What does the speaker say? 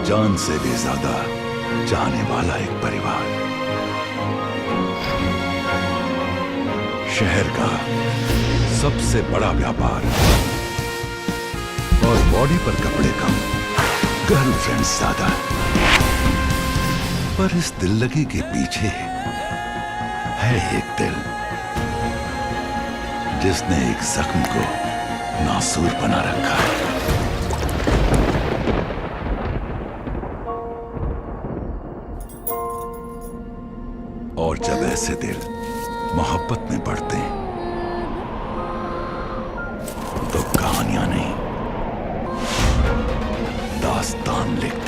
जान से भी ज्यादा चाहने वाला एक परिवार, शहर का सबसे बड़ा व्यापार और बॉडी पर कपड़े कम, गर्लफ्रेंड ज्यादा। पर इस दिल लगी के पीछे है एक दिल जिसने एक जख्म को नासूर बना रखा है। और जब ऐसे दिल मोहब्बत में पड़ते हैं तो कहानियां नहीं, दास्तान लिखते